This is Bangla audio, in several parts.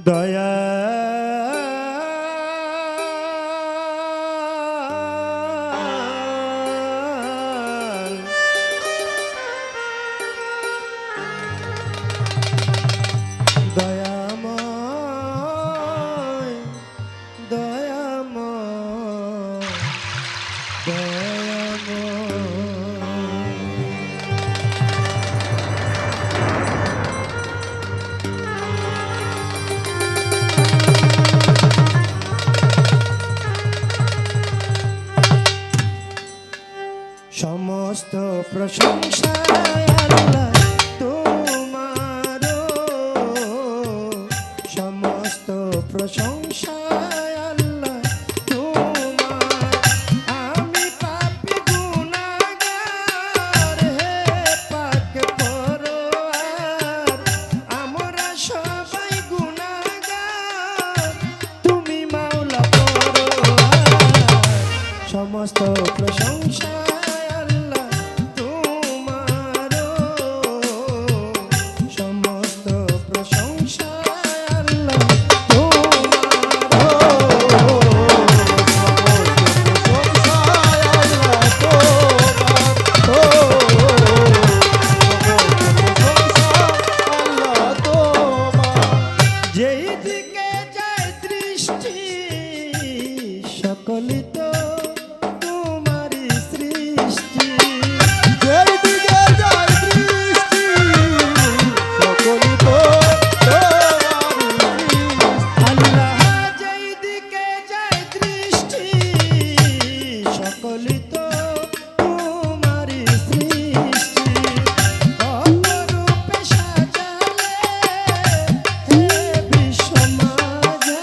দয়া দয়াময় দয়াময় সমস্ত প্রশংসা আল্লাহ তোমার, সমস্ত প্রশংসা আল্লাহ তোমার। আমি পাপী গুনাহগার, হে পাক পরওয়ার, আমরা সবাই গুনাহগার, তুমি মাওলা পরওয়ার। সমস্ত প্রশংসা সকলি তো তোমারই সৃষ্টি, যেই দিকে যায় দৃষ্টি সকলি তো তোমারই। আল্লাহ যেই দিকে যায় দৃষ্টি সকলি তো তোমারই সৃষ্টি। অপরূপে সাজালে হে বিশ্ব মাঝে,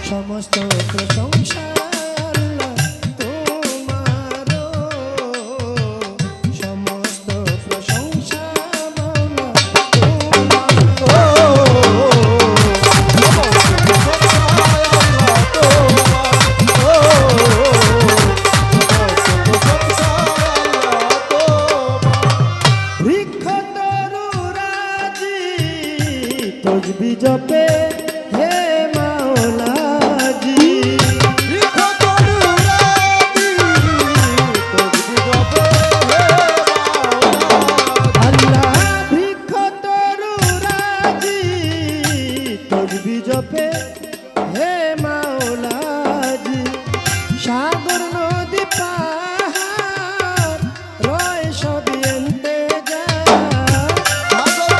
সমস্ত প্রশংসা আল্লাহ তোমার, সমস্ত প্রশংসা মাওলা তোমার। বৃক্ষ তরুরাজি তসবিহ জপে হে মাওলাজি, আল্লাহ বৃক্ষ তরুরাজি তসবিহ জপে হে মাওলাজি। সাগর নদী পাহাড় রয় সবই ইন্তেজার, সাগর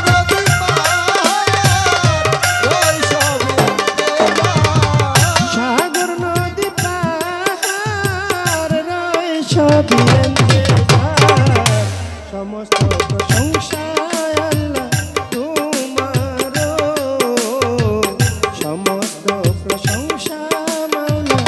নদী পাহাড় রয় সবই ইন্তেজার। সমস্ত প্রশংসা আল্লাহ তোমার, সমস্ত প্রশংসা মাওলা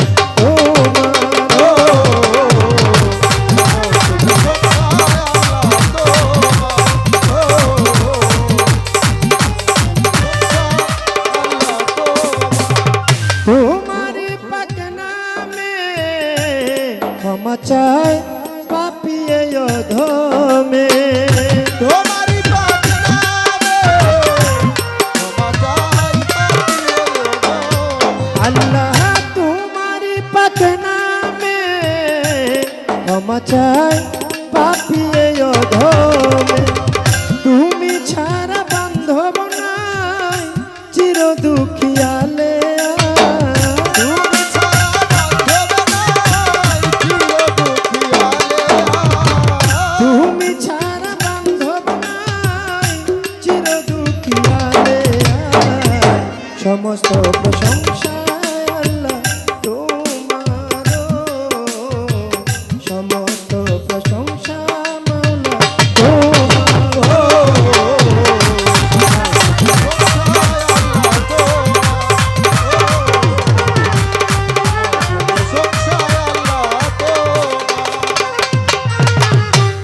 তোমার পাক নামে ক্ষমা চায় পাপী এই অধমে, তোমারই পাক নামে ক্ষমা চাই পাপী আল্লাহ তোমার পাক নামে ক্ষমা চায় পাপী এই অধমে। তুমি ছাড়া বান্ধব নাই চির দুঃখিয়ালে, তুমি ছাড়া বান্ধব নাই চির দুঃখিয়ালে। সমস্ত প্রশংসা আল্লাহ তোমার, সমস্ত প্রশংসা মাওলা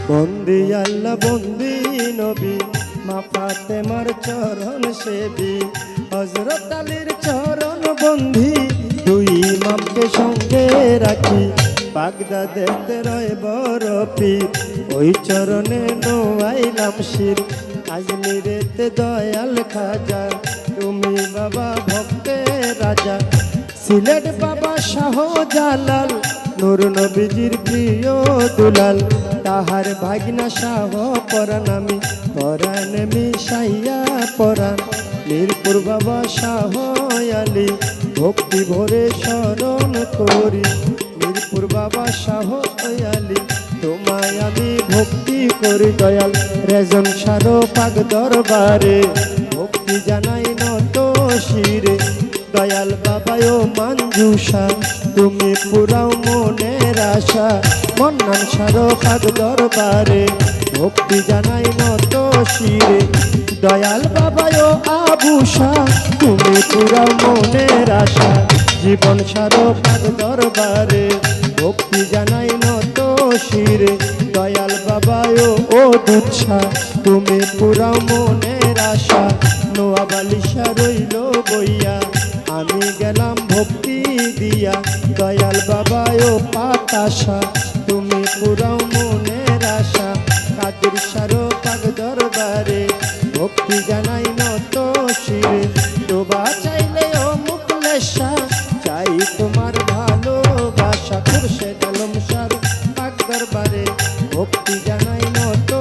বন্দি আল্লাহ বন্দি নবী মা ফাতেমার চরণ সেবী, হযরত আলীর চরণ বন্ধি রাখি বাগদাদেতে রয় বড় পীর ওই চরণে নোয়াইলাম শির আজমিরেতে দয়াল খাজা তুমি বাবা ভক্তের রাজা সিলেট বাবা শাহ জালাল নূর নবীজির প্রিয় দুলাল তাহার ভাগনা শাহ পরাণ আমি পরাণ মিশাইয়া পরাণ মিরপুর বাবা শাহ আলী ভক্তি ভরে স্মরণ করি মিরপুর বাবা শাহ আলী তোমায় আমি ভক্তি করি দয়াল রেজন সারো পাক দরবারে ভক্তি জানাই নত শিরে দয়াল বাবায় মঞ্জুষা তুমি পুরাও মনের আশা মন্নান সারো পাক দরবারে ভক্তি জানাই নত শিরে দয়াল বাবায় আবুষা তুমি পুরাও মনের আশা জীবন সারো পাক দরবারে ভক্তি জানাই নত শিরে দয়াল বাবায় ও দুচ্ছা তুমি পুরাও মনের আশা নোয়া বালিশা রইল বইয়া আমি গেলাম ভক্তি দিয়া দয়াল বাবায় ও পাতাশা তুমি পুরাও মনের আশা কাদের সারো পাক দরবারে ভক্তি জানাই নত শিরে তোবা চাইলে ও মুকলেশা চাই তোমার ভালোবাসা খুরশেদ আলম সার পাক দরবারে ভক্তি জানাই নত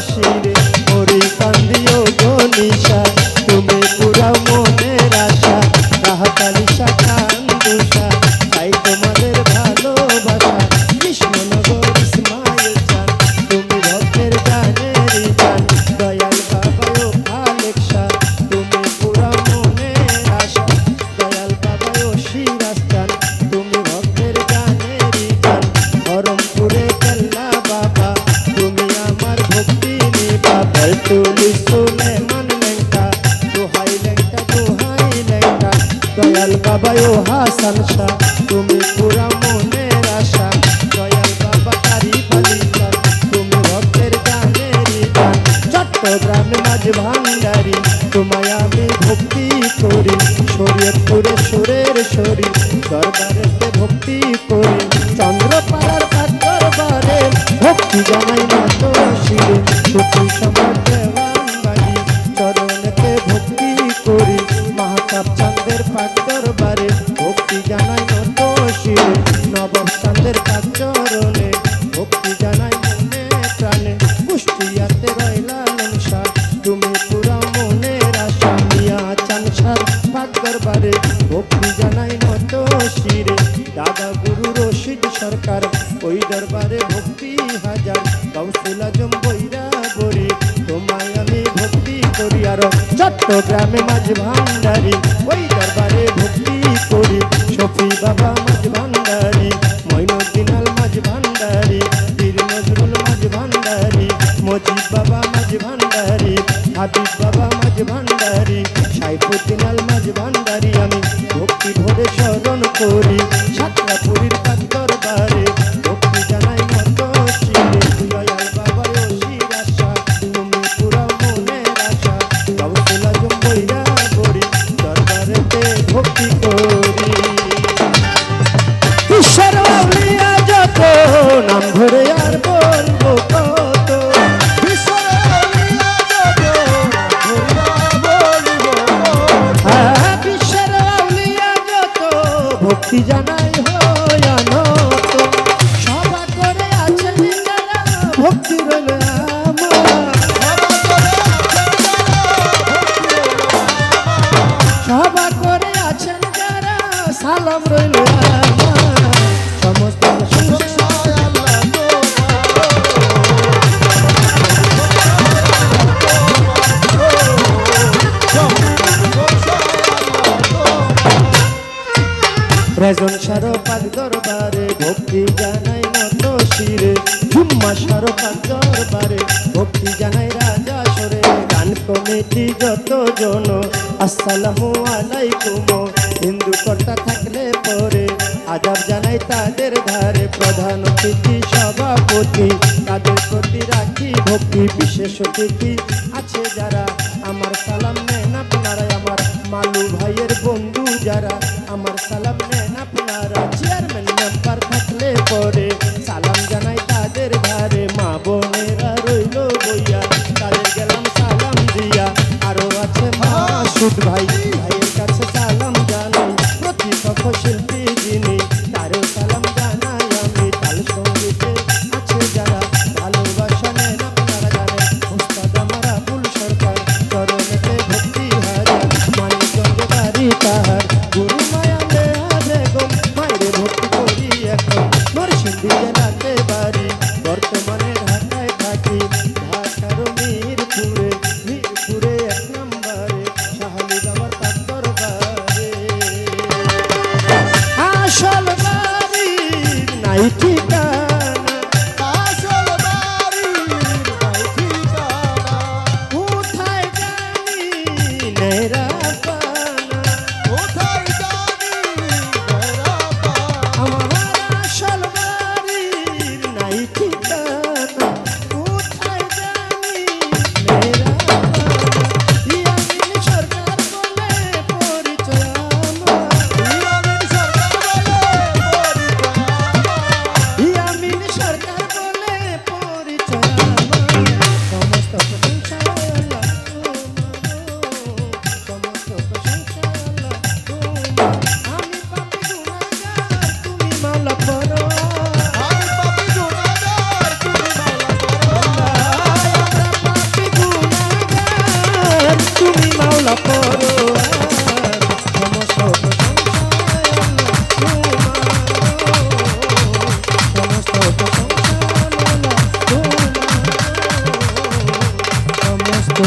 শিরে ওরে কান্দিও গনিশা তুমি পুরাও মনের আশা রাহাত আলিশা কান্দুষা চাই তোমাদের ভালোবাসা কৃষ্ণনগর ইসমাইল চান তুমি ভক্তের গানেরই চান দয়াল বাবাও আলেকশা তুমি পুরাও মনের আশা দয়াল বাবাও সিরাজ চান তুমি ভক্তের গানেরই চান হরমপুরে কেল্লা বাবা তুমি আমার ভক্তি নিবা বলতুলি সুলেমান লেঙ্কা দোহাই লেঙ্কা দয়াল বাবাও হাসান শাহ তুমি পুরা মনের আশা দয়াল বাবা কারি বালিকা তুমি ভক্তের গানেরই গান চট্টগ্রামে মাঝ ভান্ডারি তোমায় আমি ভক্তি করি শরীয়তপুরে সুরের শরী দরবারেতে ভক্তি করি চন্দ্রপাড়ার পাক দরবারে ভক্তি জানাই নত শিরে সতী সমাজ দেওয়ান বাড়ি চরণেতে ভক্তি করি মাহতাব চাঁদের পাক দরবারে ভক্তি জানাই নত শিরে নবাব চাঁদের পাক চরণে ভক্তি জানাই মনে প্রাণে কুষ্টিয়াতে রইলাম শাহ তুমি পুরা মনের আশা মিয়া চানসার পাক দরবারে ভক্তি জানাই নত শিরে দাদা গুরু রশিদ সরকার ওই দরবারে ভক্তি হাজার গাউসুল আজম বৈরা বরি তোমায় আমি ভক্তি করি আর চট্টগ্রামে মাঝ ভান্ডারি ওই দরবারে ভক্তি করি শফি বাবা মাঝ ভান্ডারি মঈনুদ্দিন আল মাঝ ভান্ডারি পীর নজরুল মাঝ ভান্ডারি মজিদ বাবা মাঝ ভান্ডারি হাবিব বাবা মাঝ ভান্ডারি সাইফুদ্দিন আল মাঝ ভান্ডারি আমি ভক্তি ভরে স্মরণ করি সাতরাপুরীর পাক দরবারে ভক্তি জানাই নত শিরে দয়াল বাবার শির আশা তুমি পুরা মনের আশা গাউসুল আজম বৈরা বরি দরবারেতে ভক্তি করি ঈশ্বর আউলিয়া যত নাম ধরে আর বলবো কত বিশ্বের আউলিয়া যত ভক্তি জানাই হয় আনত সভা করে আছেন যারা ভক্তি রইল সভা করে আছেন যারা সালাম রইল সমস্ত রেজন সারো পাক দরবারে ভক্তি জানাই নত শিরে ঝুম্মা সারো পাক দরবারে ভক্তি জানাই রাজা সরে গান কমিটি যত জন আসসালামু আলাইকুম হিন্দু কর্তা থাকলে পরে আদাব জানাই তাদের ধারে প্রধান অতিথি সভাপতি তাদের প্রতি রাখি ভক্তি বিশেষ অতিথি আছে যারা আমার সালাম নেন আপনারা আমার মালু ভাইয়ের বন্ধু যারা আমার সালাম নেন আপনারা চেয়ারম্যান মেম্বার থাকলে পরে সালাম জানাই তাদের ধারে মা বোনেরা রইল বইয়া তাদের গেলাম সালাম দিয়া আরো আছে মাসুদ ভাই ভাইয়ের কাছে সালাম জানাই প্রতিপক্ষ শিল্পী যিনি তারও সালাম জানাই আমি তাল সঙ্গীতে আছে যারা ভালোবাসা নেন আপনারা জানেন উস্তাদ আমার আবুল সরকার চরণেতে ভক্তি হারা মানিকগঞ্জ বাড়ি তাহার গুরু মায়া দেয়া বেগম মায়ের ভক্তি করি এখন নরসিংদী জেলাতে বাড়ি বর্তমানে ঢাকায় থাকি ঢাকার মিরপুরে এক নম্বরে শাহালি বাবার পাক দরবারে আসল বাড়ি নাই ঠিকানা আসল বাড়ির নাই ঠিকানা কোথায় জানি নেরা পানা কোথায় জানি বেড়া পা আমার আসল বাড়ির নাই ঠিকানা কোথায় জানি নেরা পানা ইয়ামিন সরকার বলে পরিচয় আমার ইয়ামিন সরকার বলে পরিচয় আমি পাপী গুনাহগার তুমি মাওলা পরো সমস্ত প্রশংসা আল্লাহ তোমার সমস্ত প্রশংসা আল্লাহ তোমার সমস্ত